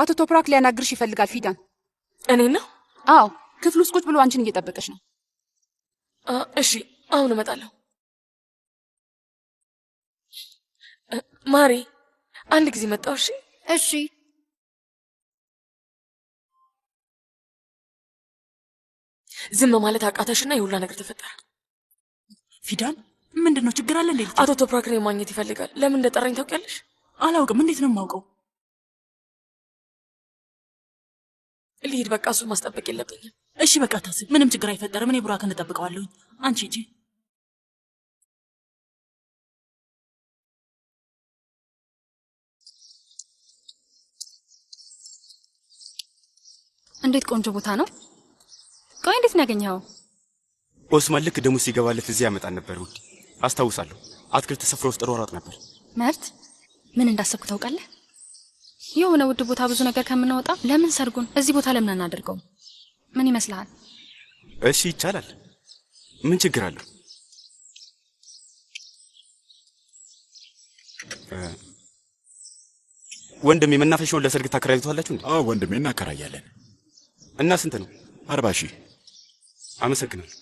አቶ ቶፕራክ ሊያናግርሽ ይፈልጋል ፊዳን። እኔ ነው? አዎ፣ ክፍል ውስጥ ቁጭ ብሎ አንቺን እየጠበቀሽ ነው። እሺ፣ አሁን እመጣለሁ። ማሪ፣ አንድ ጊዜ መጣሁ። እሺ እሺ። ዝም ማለት አቃተሽና የሁላ ነገር ተፈጠረ። ፊዳን ምንድነው? ችግር አለ እንዴ? አቶ ቶፕራክን ማግኘት ይፈልጋል። ለምን እንደጠራኝ ታውቂያለሽ? አላውቅም። እንዴት ነው የማውቀው? ልሂድ በቃ፣ እሱን ማስጠበቅ የለብኝም። እሺ በቃ ታስብ፣ ምንም ችግር አይፈጠርም። እኔ ቡራክን እጠብቀዋለሁ። አንቺ ሂጂ። እንዴት ቆንጆ ቦታ ነው። ቆይ እንዴት ነው ያገኘኸው? ኦስማን ልክ ደሙ ሲገባለት እዚህ ያመጣን ነበር። ውድ አስታውሳለሁ። አትክልት ስፍራ ውስጥ ሯሯጥ ነበር። መርት ምን እንዳሰብኩ ታውቃለህ? የሆነ ውድ ቦታ ብዙ ነገር ከምናወጣ ለምን ሰርጉን እዚህ ቦታ ለምን አናደርገውም? ምን ይመስልሃል? እሺ ይቻላል። ምን ችግር አለው? ወንድሜ መናፈሻውን ለሰርግ ታከራይቷላችሁ እንዴ? አዎ ወንድሜ እናከራያለን። እና ስንት ነው? 40,000። አመሰግናለሁ።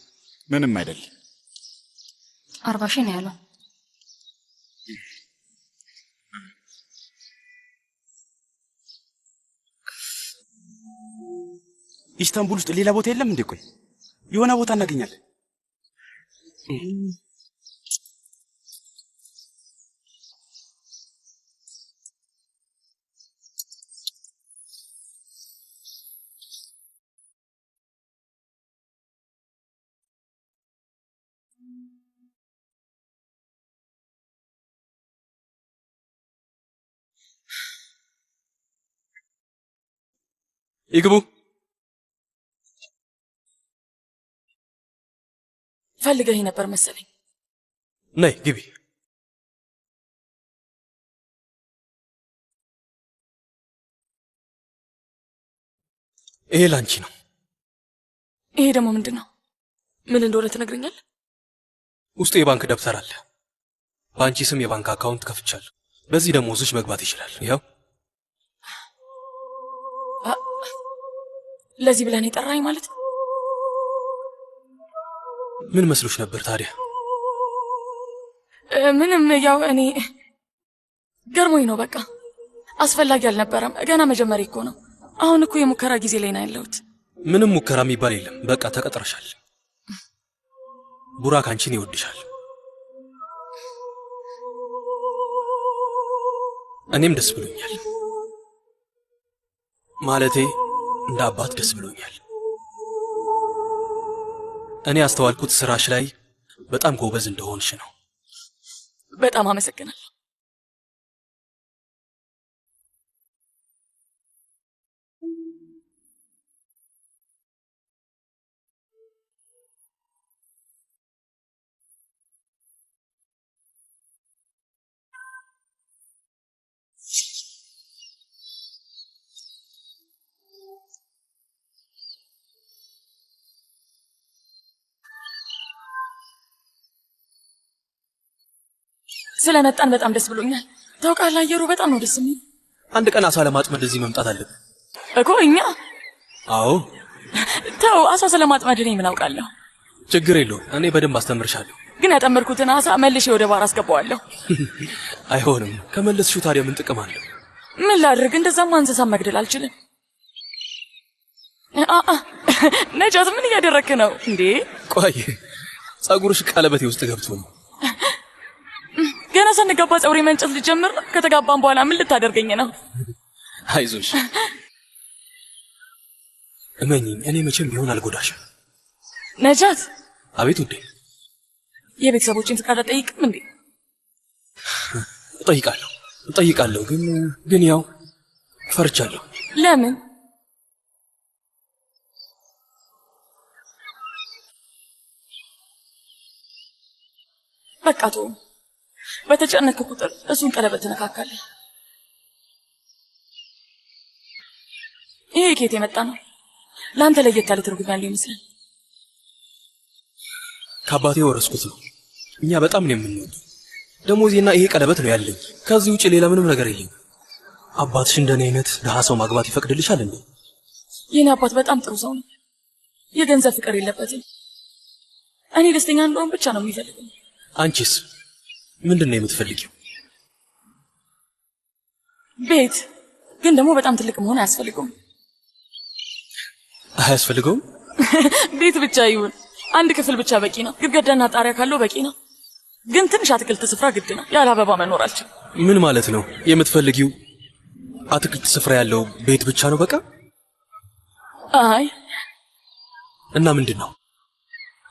ምንም አይደል። 40,000 ነው ያለው። ኢስታንቡል ውስጥ ሌላ ቦታ የለም እንዴ? ቆይ የሆነ ቦታ እናገኛለን። ይግቡ። ፈልገህ ነበር መሰለኝ። ነይ ግቢ። ይሄ ላንቺ ነው። ይሄ ደግሞ ምንድን ነው? ምን እንደሆነ ትነግረኛለህ? ውስጡ የባንክ ደብተር አለ። በአንቺ ስም የባንክ አካውንት ከፍቻለሁ። በዚህ ደሞዝሽ መግባት ይችላል። ያው ለዚህ ብለን የጠራኝ ማለት ነው? ምን መስሎሽ ነበር ታዲያ? ምንም፣ ያው እኔ ገርሞኝ ነው። በቃ አስፈላጊ አልነበረም። ገና መጀመሪያ እኮ ነው። አሁን እኮ የሙከራ ጊዜ ላይ ነው ያለሁት። ምንም ሙከራ የሚባል የለም። በቃ ተቀጥረሻል። ቡራክ አንቺን ይወድሻል። እኔም ደስ ብሎኛል። ማለቴ እንደ አባት ደስ ብሎኛል። እኔ ያስተዋልኩት ስራሽ ላይ በጣም ጎበዝ እንደሆንሽ ነው። በጣም አመሰግናለሁ። ስለመጣን በጣም ደስ ብሎኛል። ታውቃለህ፣ አየሩ በጣም ነው ደስ የሚል። አንድ ቀን አሳ ለማጥመድ እዚህ መምጣት አለብን እኮ እኛ። አዎ ተው፣ አሳ ስለማጥመድ እኔ ምን አውቃለሁ? ችግር የለውም። እኔ በደንብ አስተምርሻለሁ። ግን ያጠመድኩትን አሳ መልሼ ወደ ባህር አስገባዋለሁ። አይሆንም። ከመለስሽው ታዲያ ምን ጥቅም አለው? ምን ላድርግ? እንደዛማ እንስሳን መግደል አልችልም። ነጃት፣ ምን እያደረክ ነው እንዴ? ቆይ ጸጉርሽ ቀለበቴ ውስጥ ገብቶ ነው። ገና ስንጋባ ጸጉሬ መንጨት ልጀምር ነው? ከተጋባን በኋላ ምን ልታደርገኝ ነው? አይዞሽ፣ እመኚኝ፣ እኔ መቼም ቢሆን አልጎዳሽም። ነጃት። አቤት ውዴ። የቤተሰቦችን ፍቃድ አትጠይቅም እንዴ? እጠይቃለሁ፣ ግን ያው ፈርቻለሁ። ለምን? በቃ ተው። በተጨነቀ ቁጥር እሱን ቀለበት ትነካካለህ። ይሄ ከየት የመጣ ነው? ለአንተ ለየት ያለ ትርጉም ያለው ይመስላል። ከአባቴ ወረስኩት ነው። እኛ በጣም ነው የምንወደው። ደሞዜና ይሄ ቀለበት ነው ያለኝ። ከዚህ ውጭ ሌላ ምንም ነገር የለኝም። አባትሽ እንደኔ አይነት ድሃ ሰው ማግባት ይፈቅድልሻል እንዴ? የኔ አባት በጣም ጥሩ ሰው ነው። የገንዘብ ፍቅር የለበትም። እኔ ደስተኛ እንደሆን ብቻ ነው የሚፈልገው። አንቺስ ምንድን ነው የምትፈልጊው? ቤት፣ ግን ደግሞ በጣም ትልቅ መሆን አያስፈልገውም። አያስፈልገውም? ቤት ብቻ ይሁን፣ አንድ ክፍል ብቻ በቂ ነው። ግድግዳና ጣሪያ ካለው በቂ ነው። ግን ትንሽ አትክልት ስፍራ ግድ ነው። ያለ አበባ መኖር አልችልም። ምን ማለት ነው? የምትፈልጊው አትክልት ስፍራ ያለው ቤት ብቻ ነው በቃ? አይ እና ምንድን ነው?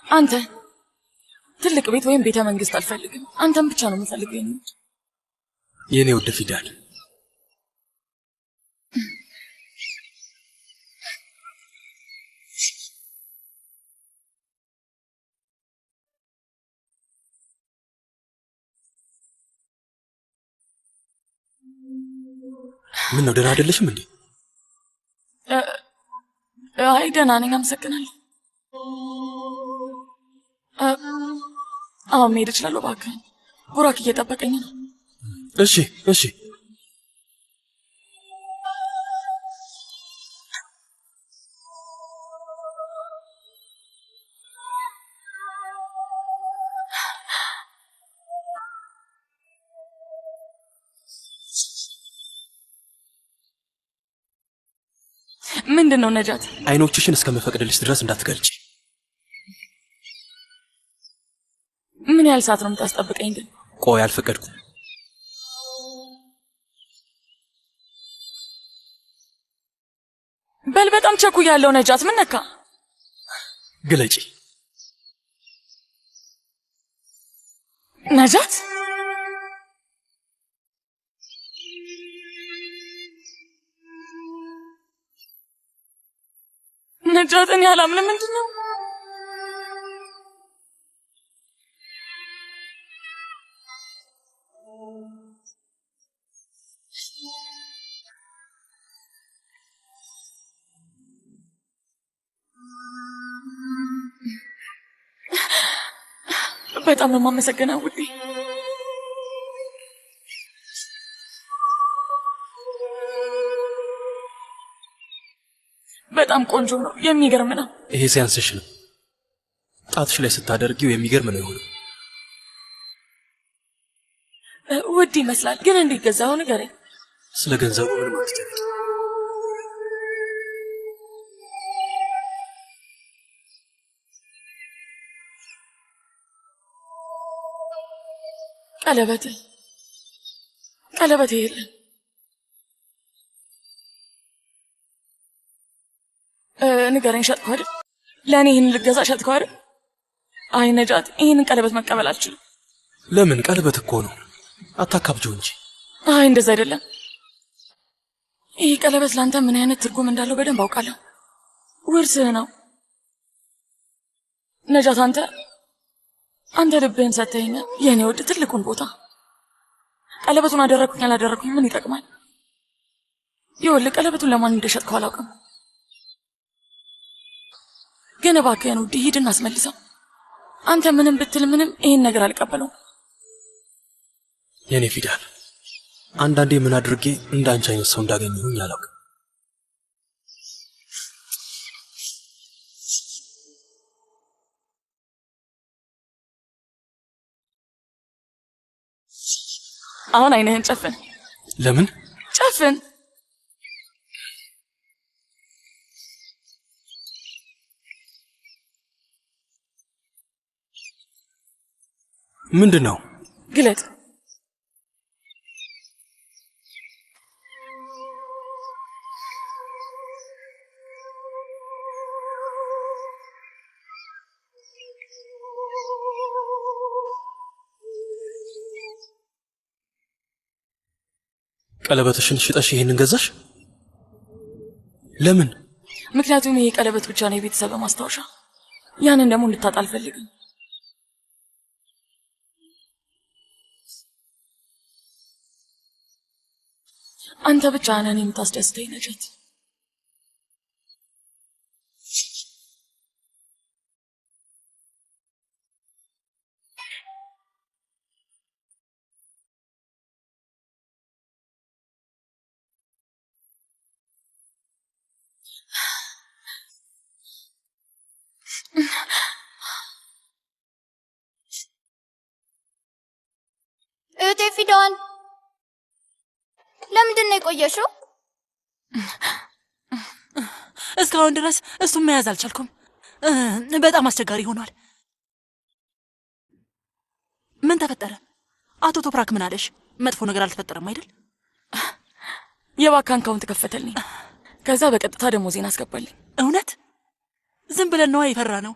አንተ ትልቅ ቤት ወይም ቤተ መንግስት አልፈልግም። አንተም ብቻ ነው የምፈልገው። የኔ ውድ ፊዳል፣ ምን ነው ደህና አይደለሽም እንዴ? አይ ደህና ነኝ፣ አመሰግናለሁ። አሁን መሄድ እችላለሁ? እባክህ ቡራክ እየጠበቀኝ ነው። እሺ እሺ። ምንድን ነው ነጃት? አይኖችሽን እስከምፈቅድልሽ ድረስ እንዳትገልጪ። ምን ያህል ሰዓት ነው የምታስጠብቀኝ ግን? ቆይ አልፈቀድኩም። በል በጣም ቸኩያለሁ ነጃት። ምን ነካ? ግለጪ። ነጃት ነጃት፣ እኔ አላምንም። ምንድን ነው? በጣም ነው የማመሰግነው ውዴ። በጣም ቆንጆ ነው፣ የሚገርም ነው። ይሄ ሲያንስሽ ነው። ጣትሽ ላይ ስታደርጊው የሚገርም ነው የሆነው። ውድ ይመስላል፣ ግን እንዴት ገዛኸው? ንገረኝ። ስለ ገንዘቡ ምንም አትጨነቂ። ቀለበት የለም። ንገረኝ፣ ሸጥከው አይደል? ለእኔ ይህን ልገዛ ሸጥከው አይደል? አይ ነጃት፣ ይህንን ቀለበት መቀበል አልችልም። ለምን? ቀለበት እኮ ነው፣ አታካብጂው እንጂ። አይ እንደዛ አይደለም። ይህ ቀለበት ለአንተ ምን አይነት ትርጉም እንዳለው በደንብ አውቃለሁ። ውርስህ ነው ነጃት። አንተ ልብህን ሰጥተኸኛል፣ የእኔ ውድ፣ ትልቁን ቦታ። ቀለበቱን አደረግኩኝ አላደረግኩኝ ምን ይጠቅማል? ይኸውልህ ቀለበቱን ለማን እንደሸጥከው አላውቅም፣ ግን እባክህን ውድ ሂድና አስመልሰው። አንተ ምንም ብትል ምንም ይህን ነገር አልቀበለውም። የኔ ፊዳል፣ አንዳንዴ ምን አድርጌ እንዳንቺ አይነት ሰው እንዳገኘሁኝ አላውቅም። አሁን አይንህን ጨፍን። ለምን? ጨፍን። ምንድን ነው? ግለጥ። ቀለበትሽን ሽጠሽ ይሄንን ገዛሽ? ለምን? ምክንያቱም ይሄ ቀለበት ብቻ ነው የቤተሰብ ማስታወሻ። ያንን ደግሞ እንድታጣ አልፈልግም። አንተ ብቻ ነህ የምታስደስተኝ ነጃት። እህቴ ፊዳን ለምንድን ነው የቆየሽው? እስካሁን ድረስ እሱን መያዝ አልቻልኩም። በጣም አስቸጋሪ ሆኗል። ምን ተፈጠረ? አቶ ቶፕራክ ምን አለሽ? መጥፎ ነገር አልተፈጠረም አይደል? የባንክ አካውንት ከፈተልኝ። ከዛ በቀጥታ ደሞዜን አስገባልኝ። እውነት? ዝም ብለን ነዋ የፈራ ነው።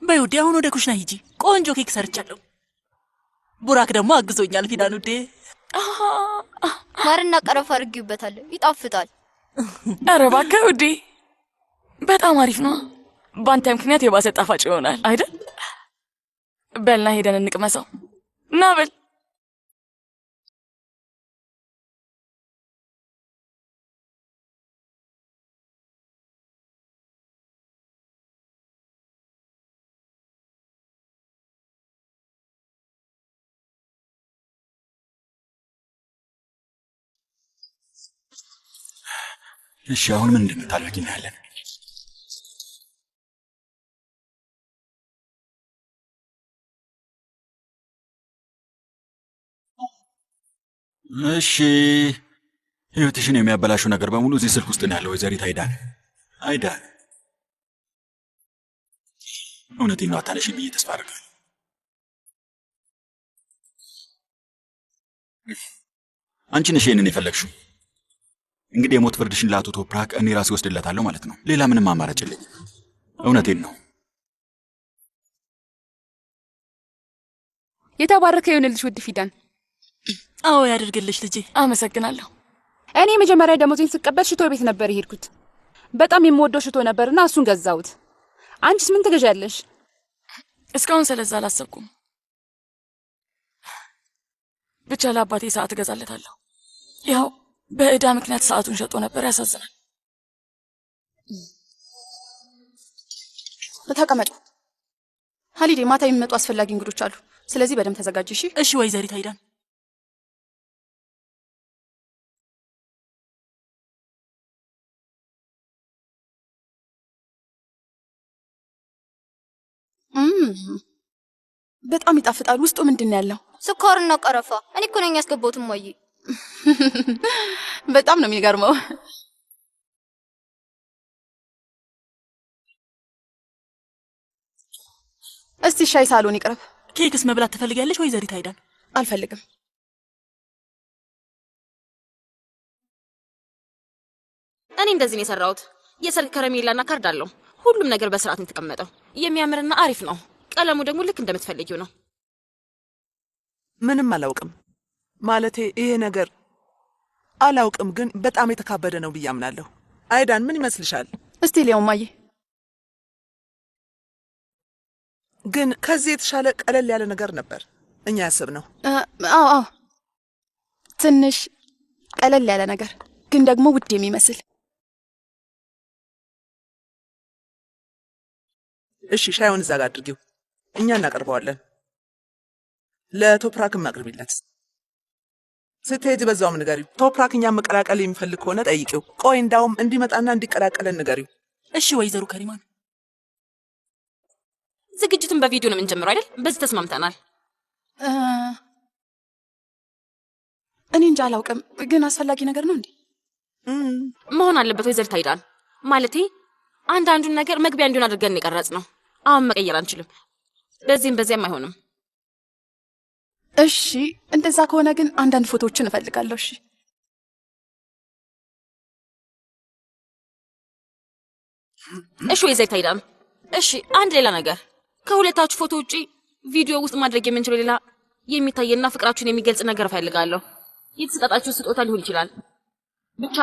በይ ውዴ፣ አሁን ወደ ኩሽና ሂጂ። ቆንጆ ኬክ ሰርቻለሁ። ቡራክ ደግሞ አግዞኛል። ፊዳን ውዴ፣ ማርና ቀረፋ አድርጊበታለሁ፣ ይጣፍጣል። ኧረ እባክህ ውዴ፣ በጣም አሪፍ ነው። በአንተ ምክንያት የባሰ ጣፋጭ ይሆናል አይደል? በልና ሄደን እንቅመሰው። ና በል። እሺ አሁን ምን እንደምታደርጊ እናያለን። እሺ ህይወትሽን የሚያበላሹ ነገር በሙሉ እዚህ ስልክ ውስጥ ነው ያለው። ወይዘሪት አይዳን እውነቴን ነው አታነሺም ብዬ ተስፋ አደርጋለሁ። አንቺ ነሽ ይሄንን የፈለግሽው። እንግዲህ የሞት ፍርድሽን ለአቶ ቶፕራክ እኔ ራሴ ወስድለታለሁ ማለት ነው። ሌላ ምንም አማራጭ የለኝም። እውነቴን ነው። የተባረከ ይሁንልሽ ውድ ፊዳን። አዎ ያደርግልሽ ልጄ። አመሰግናለሁ። እኔ መጀመሪያ ደሞዜን ስቀበል ሽቶ ቤት ነበር የሄድኩት። በጣም የምወደው ሽቶ ነበርና እሱን ገዛሁት። አንቺስ ምን ትገዣለሽ? እስካሁን ስለዛ አላሰብኩም። ብቻ ለአባቴ ሰዓት እገዛለታለሁ። ያው በእዳ ምክንያት ሰዓቱን ሸጦ ነበር። ያሳዝናል። ተቀመጡ። ሀሊዴ፣ ማታ የሚመጡ አስፈላጊ እንግዶች አሉ። ስለዚህ በደንብ ተዘጋጂ። እሺ? እሺ ወይዘሪት አይዳን። በጣም ይጣፍጣል። ውስጡ ምንድን ያለው? ስኳርና ቀረፋ። እኔ እኮ ነኝ ያስገባሁት እማዬ። በጣም ነው የሚገርመው። እስቲ ሻይ ሳሎን ይቅረብ። ኬክስ መብላት ትፈልጊያለሽ ወይዘሪት አይዳን? አልፈልግም። እኔ እንደዚህ ነው የሰራሁት። የሰርግ ከረሜላና ካርድ አለው። ሁሉም ነገር በስርዓት ነው የተቀመጠው። የሚያምርና አሪፍ ነው። ቀለሙ ደግሞ ልክ እንደምትፈልጊው ነው። ምንም አላውቅም። ማለቴ ይሄ ነገር አላውቅም፣ ግን በጣም የተካበደ ነው ብዬ አምናለሁ። አይዳን ምን ይመስልሻል? እስቲ ሊያው ማየ፣ ግን ከዚህ የተሻለ ቀለል ያለ ነገር ነበር እኛ ያሰብነው። አዎ ትንሽ ቀለል ያለ ነገር ግን ደግሞ ውድ የሚመስል። እሺ ሻዩን እዛ ጋር አድርጊው፣ እኛ እናቀርበዋለን። ለቶፕራክም አቅርቢለት። ስትሄጂ በዛውም ንገሪው። ቶፕራክ እኛም መቀላቀል የሚፈልግ ከሆነ ጠይቂው። ቆይ እንዳውም እንዲመጣና እንዲቀላቀለን ንገሪው። እሺ ወይዘሮ ከሪማን፣ ዝግጅቱን በቪዲዮ ነው የምንጀምረው አይደል? በዚህ ተስማምተናል። እኔ እንጃ አላውቅም፣ ግን አስፈላጊ ነገር ነው እንዴ? መሆን አለበት ወይዘሪት አይዳን። ማለቴ አንዳንዱን ነገር መግቢያ እንዲሆን አድርገን የቀረጽ ነው። አሁን መቀየር አንችልም። በዚህም አይሆንም። እሺ እንደዛ ከሆነ ግን አንዳንድ ፎቶዎችን እፈልጋለሁ። እሺ ወይዘሪት አይዳን። እሺ አንድ ሌላ ነገር፣ ከሁለታችሁ ፎቶ ውጪ ቪዲዮ ውስጥ ማድረግ የምንችለው ሌላ የሚታየና ፍቅራችሁን የሚገልጽ ነገር እፈልጋለሁ። የተሰጣጣችሁ ስጦታ ሊሆን ይችላል። ብቻ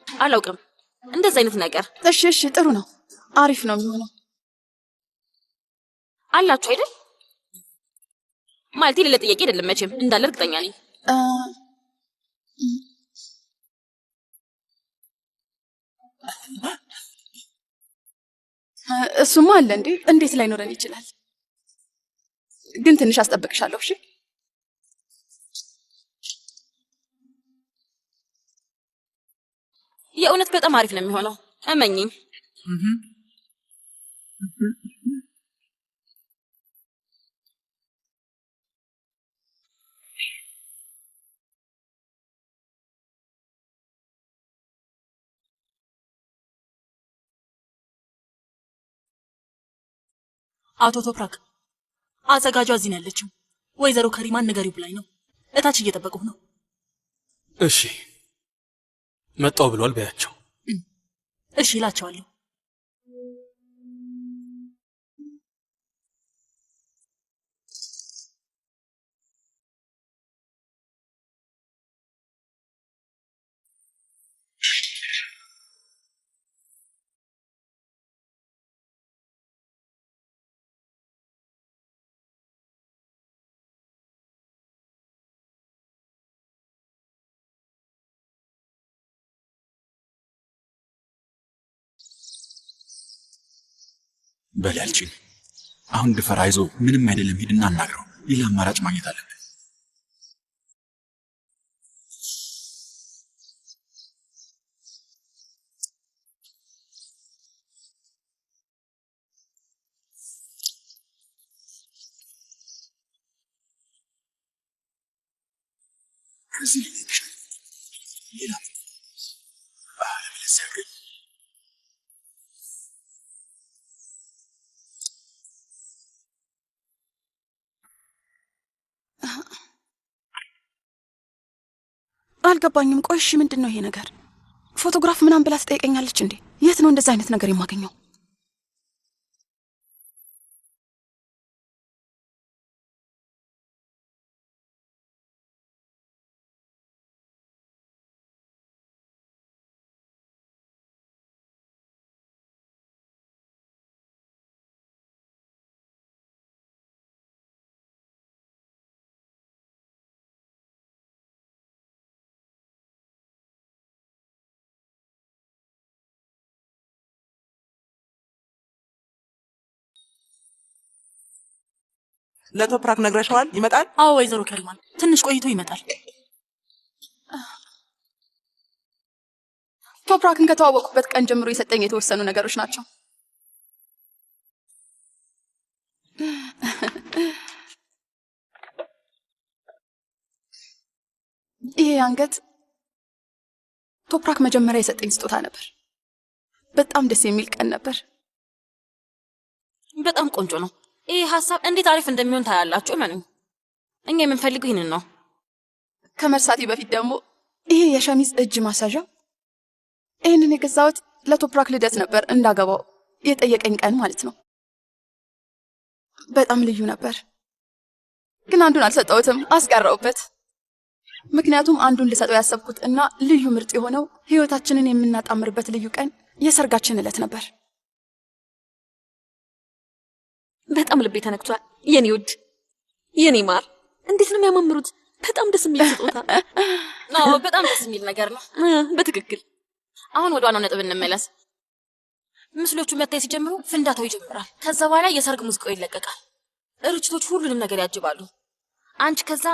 አላውቅም፣ እንደዚህ አይነት ነገር። እሺ ጥሩ ነው፣ አሪፍ ነው የሚሆነው። አላችሁ አይደል? ማለት ሌላ ጥያቄ አይደለም መቼም፣ እንዳለ እርግጠኛ ነኝ። እሱማ አለ እንዴ፣ እንዴት ላይኖረን ይችላል? ግን ትንሽ አስጠብቅሻለሁ። እሺ የእውነት በጣም አሪፍ ነው የሚሆነው። እመኚኝ። አቶ ቶፕራክ አዘጋጇ እዚህ ነው ያለችው። ወይዘሮ ከሪማን ንገሪው ብላኝ ነው። እታች እየጠበቁህ ነው። እሺ መጣው ብሏል በያቸው። እሺ እላቸዋለሁ። በላልችን አሁን ድፈራ፣ አይዞ፣ ምንም አይደለም። ሂድና አናግረው። ሌላ አማራጭ ማግኘት አለብን። አልገባኝም። ቆይ እሺ ምንድን ነው ይሄ ነገር? ፎቶግራፍ ምናምን ብላ ትጠይቀኛለች እንዴ? የት ነው እንደዛ አይነት ነገር የማገኘው? ለቶፕራክ ነግረሽዋል? ይመጣል? አዎ ወይዘሮ ከሪማን ትንሽ ቆይቶ ይመጣል። ቶፕራክን ከተዋወቁበት ቀን ጀምሮ የሰጠኝ የተወሰኑ ነገሮች ናቸው። ይሄ አንገት ቶፕራክ መጀመሪያ የሰጠኝ ስጦታ ነበር። በጣም ደስ የሚል ቀን ነበር። በጣም ቆንጆ ነው። ይሄ ሐሳብ እንዴት አሪፍ እንደሚሆን ታያላችሁ። እመኑኝ፣ እኛ የምንፈልገው ይህንን ነው። ከመርሳቴ በፊት ደግሞ ይሄ የሸሚዝ እጅ ማሳዣ፣ ይህንን የገዛሁት ለቶፕራክ ልደት ነበር፣ እንዳገባው የጠየቀኝ ቀን ማለት ነው። በጣም ልዩ ነበር፣ ግን አንዱን አልሰጠሁትም፣ አስቀረውበት። ምክንያቱም አንዱን ልሰጠው ያሰብኩት እና ልዩ ምርጥ የሆነው ህይወታችንን የምናጣምርበት ልዩ ቀን የሰርጋችን ዕለት ነበር። በጣም ልቤ ተነክቷል። የኔ ውድ፣ የኔ ማር፣ እንዴት ነው የሚያማምሩት! በጣም ደስ የሚል ስጦታ ነው። በጣም ደስ የሚል ነገር ነው። በትክክል። አሁን ወደ ዋናው ነጥብ እንመለስ። ምስሎቹ መታየት ሲጀምሩ ፍንዳታው ይጀምራል። ከዛ በኋላ የሰርግ ሙዚቃው ይለቀቃል። ርችቶች ሁሉንም ነገር ያጅባሉ። አንቺ ከዛ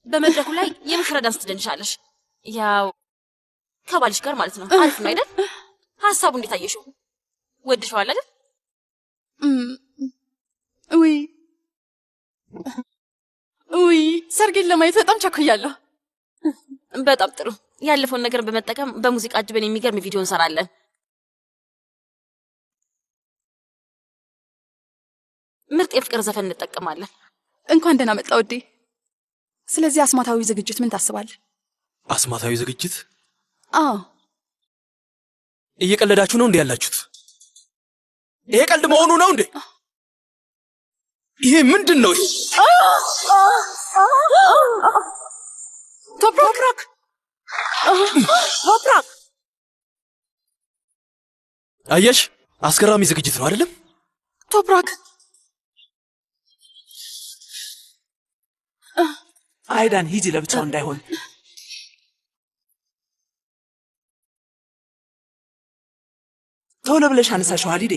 በመድረኩ ላይ የሙሽራ ዳንስ ትደንሻለሽ። ያው ከባልሽ ጋር ማለት ነው። አሪፍ ነው አይደል? ሐሳቡ እንዴት አየሽው? ወድሽዋል አይደል? ውይ ሰርጌን ለማየት በጣም ቸኩያለሁ። በጣም ጥሩ። ያለፈውን ነገር በመጠቀም በሙዚቃ አጅበን የሚገርም ቪዲዮ እንሰራለን። ምርጥ የፍቅር ዘፈን እንጠቀማለን። እንኳን ደህና መጣ ውዴ። ስለዚህ አስማታዊ ዝግጅት ምን ታስባለህ? አስማታዊ ዝግጅት? አዎ። እየቀለዳችሁ ነው እንዴ ያላችሁት? ይሄ ቀልድ መሆኑ ነው እንዴ? ይሄ ምንድን ነው? ቶፕራክ አየሽ፣ አስገራሚ ዝግጅት ነው አይደለም? ቶፕራክ አይዳን ሂጂ፣ ለብቻው እንዳይሆን። ቶሎ ብለሽ አነሳሽው ሀሊዴ።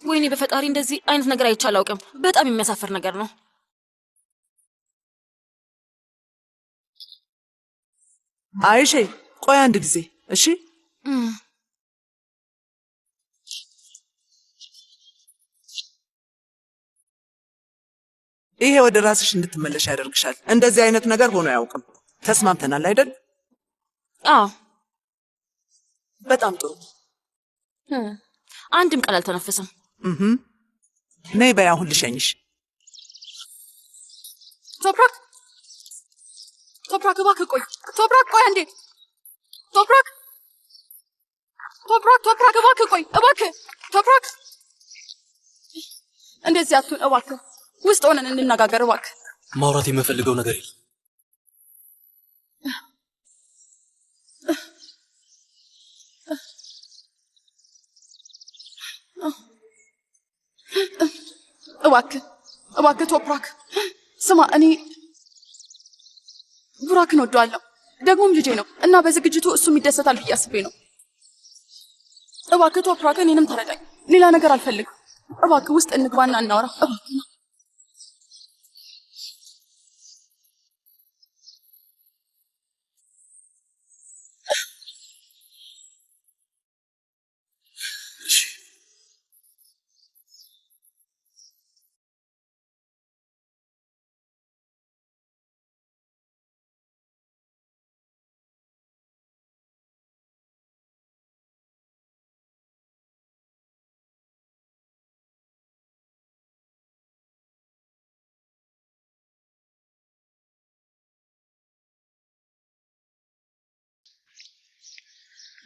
ወይኔ በፈጣሪ እንደዚህ አይነት ነገር አይቼ አላውቅም። በጣም የሚያሳፍር ነገር ነው። አይሼ ቆይ አንድ ጊዜ እሺ ይሄ ወደ ራስሽ እንድትመለሽ ያደርግሻል። እንደዚህ አይነት ነገር ሆኖ አያውቅም። ተስማምተናል አይደል? አዎ። በጣም ጥሩ። አንድም ቃል አልተነፈሰም። ነይ በይ አሁን ልሸኝሽ። ቶፕራክ እባክህ ቆይ። ቶፕራክ ቆይ አንዴ። ቶፕራክ እባክህ ቆይ እባክህ። ቶፕራክ እንደዚህ አትሁን እባክህ። ውስጥ ሆነን እንነጋገር እባክህ። ማውራት የምፈልገው ነገር የለም። እባክህ ቶፕራክ ስማ፣ እኔ ቡራክን ወደዋለሁ፣ ደግሞም ልጄ ነው እና በዝግጅቱ እሱም ይደሰታል ብዬ አስቤ ነው። እባክህ ቶፕራክ እኔንም ተረዳኝ። ሌላ ነገር አልፈልግም። እባክህ ውስጥ እንግባና እናውራ እባክህ።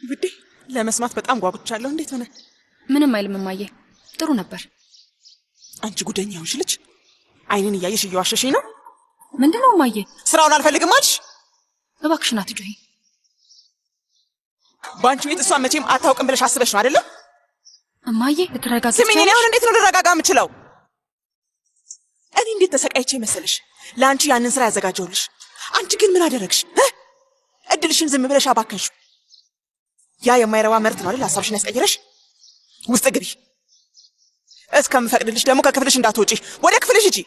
ውዴ ለመስማት በጣም ጓጉቻለሁ። እንዴት ሆነ? ምንም አይልም እማዬ፣ ጥሩ ነበር። አንቺ ጉደኛ ሆንሽ ልጅ፣ አይንን እያየሽ እየዋሸሽኝ ነው። ምንድነው እማዬ? ስራውን አልፈልግም አልሽ? እባክሽን አትጮሂ። በአንቺ ቤት እሷን መቼም አታውቅም ብለሽ አስበሽ ነው አይደለም? እማዬ ልትረጋጋ። ስሚኝ፣ እኔ አሁን እንዴት ነው ልረጋጋ የምችለው? እኔ እንዴት ተሰቃይቼ መሰለሽ ለአንቺ ያንን ስራ ያዘጋጀውልሽ። አንቺ ግን ምን አደረግሽ? እድልሽን ዝም ብለሽ አባከንሽ። ያ የማይረባ መርት ነው አይደል ሐሳብሽን ያስቀየረሽ? ውስጥ ግቢ። እስከምፈቅድልሽ ደግሞ ከክፍልሽ እንዳትወጪ። ወደ ክፍልሽ ሂጂ።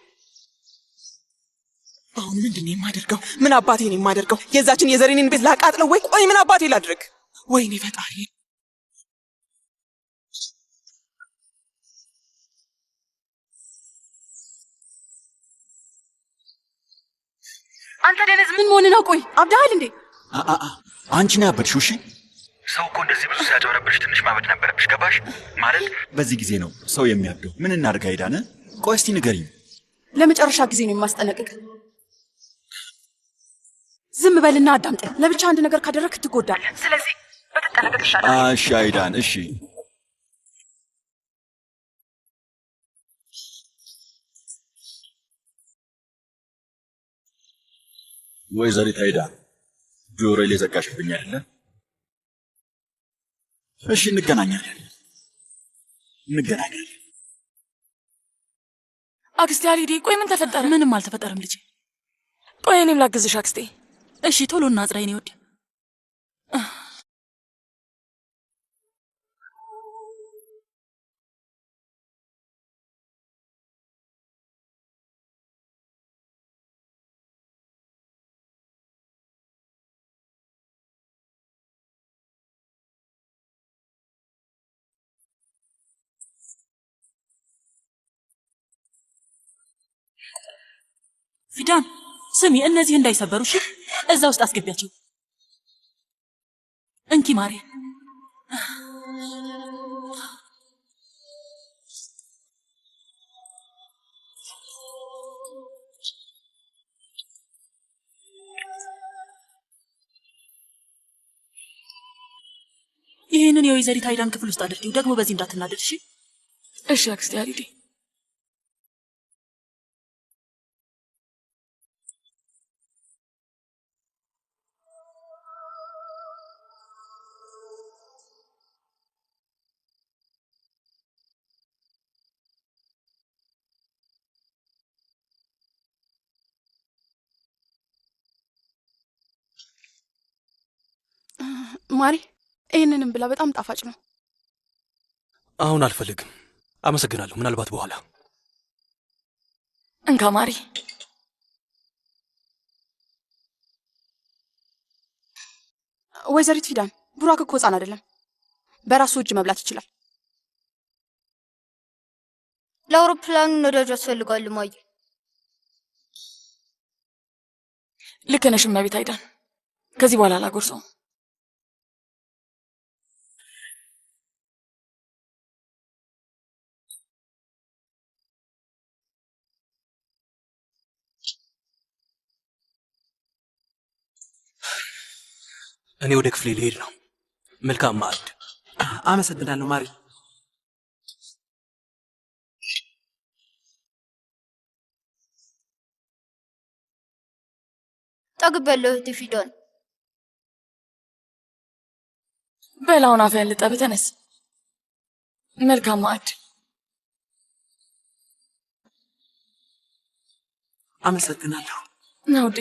አሁን ምንድነው የማደርገው? ምን አባቴ ነው የማደርገው? የዛችን የዘሬኔን ቤት ላቃጥለው ወይ? ቆይ ምን አባቴ ላድርግ? ወይኔ ፈጣሪ! አንተ ደነዝ ምን መሆን ነው? ቆይ አብዳሃል እንዴ? አንቺ ነው ያበድሽው። እሺ ሰው እኮ እንደዚህ ብዙ ሲያጨበረብርሽ ትንሽ ማበድ ነበረብሽ። ገባሽ? ማለት በዚህ ጊዜ ነው ሰው የሚያብደው። ምን እናድርግ አይዳነ? ቆይ እስቲ ንገሪኝ። ለመጨረሻ ጊዜ ነው የማስጠነቅቅ። ዝም በልና አዳምጠኝ። ለብቻ አንድ ነገር ካደረግክ ትጎዳለህ። ስለዚህ በተጠነቀቅ ይሻላል። እሺ አይዳን፣ እሺ ወይዘሪት አይዳን ጆሮ ላይ ዘጋሽብኝ አይደለ? እሺ እንገናኛለን። አክስቴ አልሄዴ፣ ቆይ ምን ተፈጠረ? ምንም አልተፈጠረም ልጄ። ቆይ እኔም ላግዝሽ አክስቴ። እሺ ቶሎ እናጽራ የኔ ውድ። ፊዳን ስሚ፣ እነዚህ እንዳይሰበሩ እሺ፣ እዛ ውስጥ አስገቢያቸው። እንኪ ማሪ። ይህንን የወይዘሪት አይዳን ክፍል ውስጥ አድርጊው። ደግሞ በዚህ እንዳትናደድ እሺ? እሺ አክስቴ አልሄዴ። ማሪ ይህንንም ብላ፣ በጣም ጣፋጭ ነው። አሁን አልፈልግም። አመሰግናለሁ። ምናልባት በኋላ። እንካ ማሪ። ወይዘሪት ፊዳን ቡራክ እኮ ሕፃን አይደለም። በራሱ እጅ መብላት ይችላል። ለአውሮፕላኑ ነዳጅ ያስፈልጋል እማዬ። ልክ ነሽ እመቤት አይዳን። ከዚህ በኋላ አላጎርሰውም። እኔ ወደ ክፍሌ ልሄድ ነው። መልካም ማዕድ። አመሰግናለሁ ማሪ። ጠግቤያለሁ እህቴ ፊዳን። በላውን አፍህን ልጠብ፣ ተነስ። መልካም ማዕድ። አመሰግናለሁ። ና ውዴ።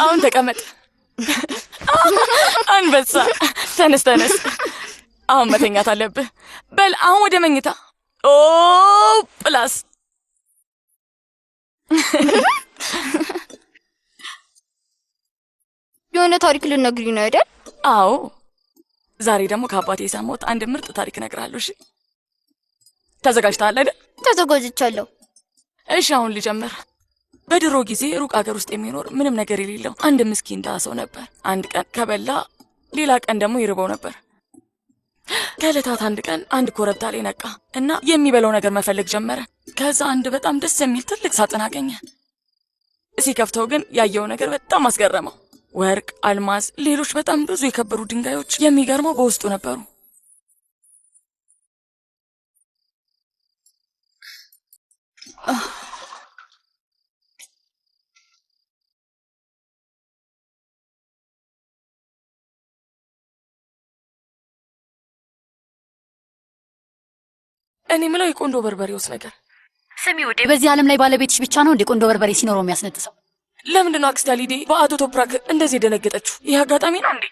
አሁን ተቀመጥ። አንበሳ ተነስ ተነስ። አሁን መተኛት አለብህ። በል አሁን ወደ መኝታ። ኦ ፕላስ የሆነ ታሪክ ልነግሪኝ ነው አይደል? አዎ። ዛሬ ደግሞ ከአባቴ የሰማሁት አንድ ምርጥ ታሪክ እነግርሃለሁ። እሺ ተዘጋጅተሃል አይደል? ተዘጋጅቻለሁ። እሺ አሁን ልጀምር። በድሮ ጊዜ ሩቅ አገር ውስጥ የሚኖር ምንም ነገር የሌለው አንድ ምስኪን ድሃ ሰው ነበር። አንድ ቀን ከበላ ሌላ ቀን ደግሞ ይርበው ነበር። ከዕለታት አንድ ቀን አንድ ኮረብታ ላይ ነቃ እና የሚበላው ነገር መፈለግ ጀመረ። ከዛ አንድ በጣም ደስ የሚል ትልቅ ሳጥን አገኘ። ሲከፍተው ግን ያየው ነገር በጣም አስገረመው። ወርቅ፣ አልማዝ፣ ሌሎች በጣም ብዙ የከበሩ ድንጋዮች የሚገርመው በውስጡ ነበሩ። እኔ ምለው የቆንዶ በርበሬውስ ነገር። ስሚ ውዴ፣ በዚህ ዓለም ላይ ባለቤትሽ ብቻ ነው እንደ ቆንዶ በርበሬ ሲኖረው የሚያስነጥሰው? ለምንድን ነው አክስቴ ሊዴ በአቶ ቶፕራክ እንደዚህ የደነገጠችው? ይህ አጋጣሚ ነው እንዴ?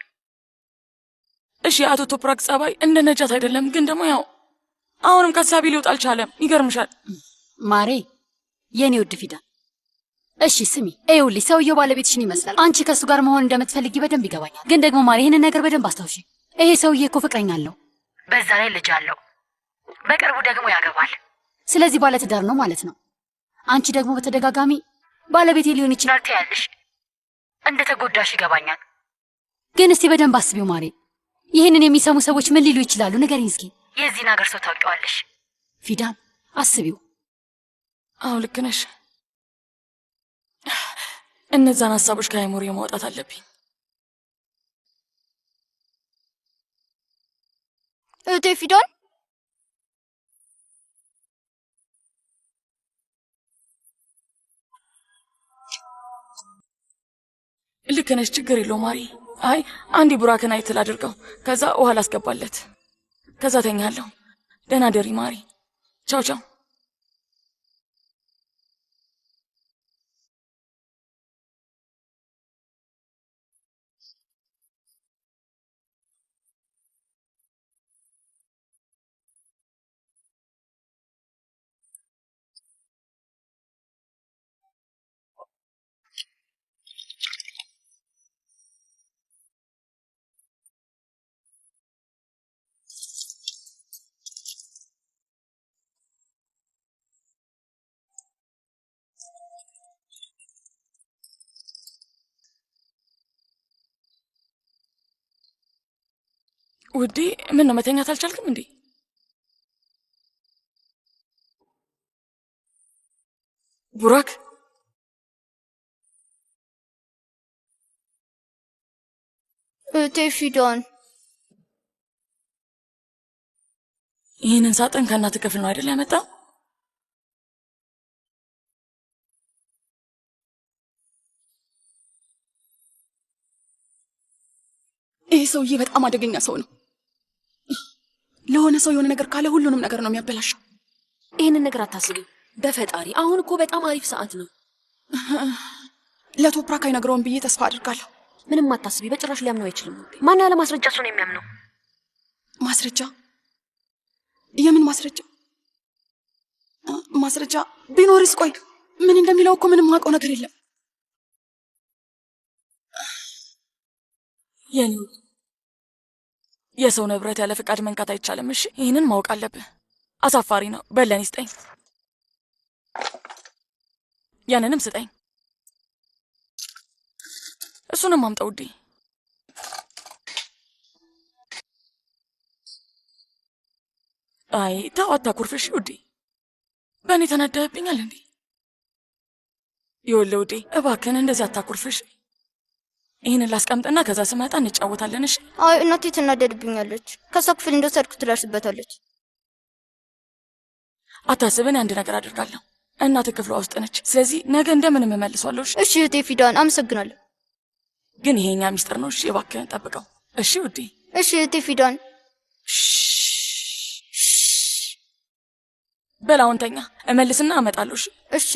እሺ የአቶ ቶፕራክ ጸባይ እንደ ነጃት አይደለም፣ ግን ደግሞ ያው አሁንም ከሳቢ ሊወጣ አልቻለም። ይገርምሻል ማሬ፣ የኔ ውድ ፊዳን። እሺ ስሚ፣ ይኸውልሽ ሰውየው ባለቤትሽን ይመስላል። አንቺ ከእሱ ጋር መሆን እንደምትፈልጊ በደንብ ይገባኛል። ግን ደግሞ ማሬ ይህንን ነገር በደንብ አስታውሺ። ይሄ ሰውዬ እኮ ፍቅረኛ አለው፣ በዛ ላይ ልጅ አለው፣ በቅርቡ ደግሞ ያገባል። ስለዚህ ባለትዳር ነው ማለት ነው። አንቺ ደግሞ በተደጋጋሚ ባለቤቴ ሊሆን ይችላል ትያለሽ። እንደ ተጎዳሽ ይገባኛል። ግን እስቲ በደንብ አስቢው ማሬ። ይህንን የሚሰሙ ሰዎች ምን ሊሉ ይችላሉ? ንገሪኝ እስኪ። የዚህን ሀገር ሰው ታውቂዋለሽ። ፊዳን አስቢው። አዎ ልክ ነሽ። እነዛን ሀሳቦች ከአይሞሬ ማውጣት አለብኝ። እህቴ ፊዳን ልክ ነሽ። ችግር የለው ማሪ። አይ አንዴ ቡራክን አይትል አድርገው፣ ከዛ ውሃ ላስገባለት፣ ከዛ ተኛለሁ። ደህና ደሪ ማሪ። ቻው ቻው። ውዴ ምን ነው መተኛት አልቻልክም እንዴ? ቡራክ እህቴ ፊዳን ይህንን ሳጥን ከእናትህ ክፍል ነው አይደል ያመጣው? ይህ ሰውዬ በጣም አደገኛ ሰው ነው። ለሆነ ሰው የሆነ ነገር ካለ ሁሉንም ነገር ነው የሚያበላሸው። ይህንን ነገር አታስቢው በፈጣሪ። አሁን እኮ በጣም አሪፍ ሰዓት ነው። ለቶፕራክ አይነግረውም ብዬ ተስፋ አድርጋለሁ። ምንም አታስቢ፣ በጭራሽ ሊያምነው አይችልም። ማን ያለ ማስረጃ እሱን የሚያምነው? ማስረጃ? የምን ማስረጃ? ማስረጃ ቢኖርስ? ቆይ ምን እንደሚለው እኮ ምንም ማውቀው ነገር የለም። የኔ የሰው ንብረት ያለ ፈቃድ መንካት አይቻልም። እሺ ይህንን ማወቅ አለብህ። አሳፋሪ ነው። በለን ይስጠኝ፣ ያንንም ስጠኝ፣ እሱንም አምጣ ውዴ። አይ ተው አታኩርፍሽ ውዴ። በእኔ ተናደህብኛል እንዴ? ይኸውልህ ውዴ እባክህን እንደዚህ አታኩርፍሽ። ይህንን ላስቀምጥና ከዛ ስመጣ እንጫወታለን። እሺ? አይ እናቴ ትናደድብኛለች። ከሷ ክፍል እንደወሰድኩ ትደርስበታለች። አታስብን፣ አንድ ነገር አድርጋለሁ። እናትህ ክፍሏ ውስጥ ነች። ስለዚህ ነገ እንደምንም እመልሷለሁ። እሺ እህቴ ፊዳን አመሰግናለሁ። ግን ይሄኛ ሚስጥር ነው። እሺ እባክህን ጠብቀው። እሺ ውዴ። እሺ እህቴ ፊዳን። በላውንተኛ እመልስና አመጣለሁ። እሺ እሺ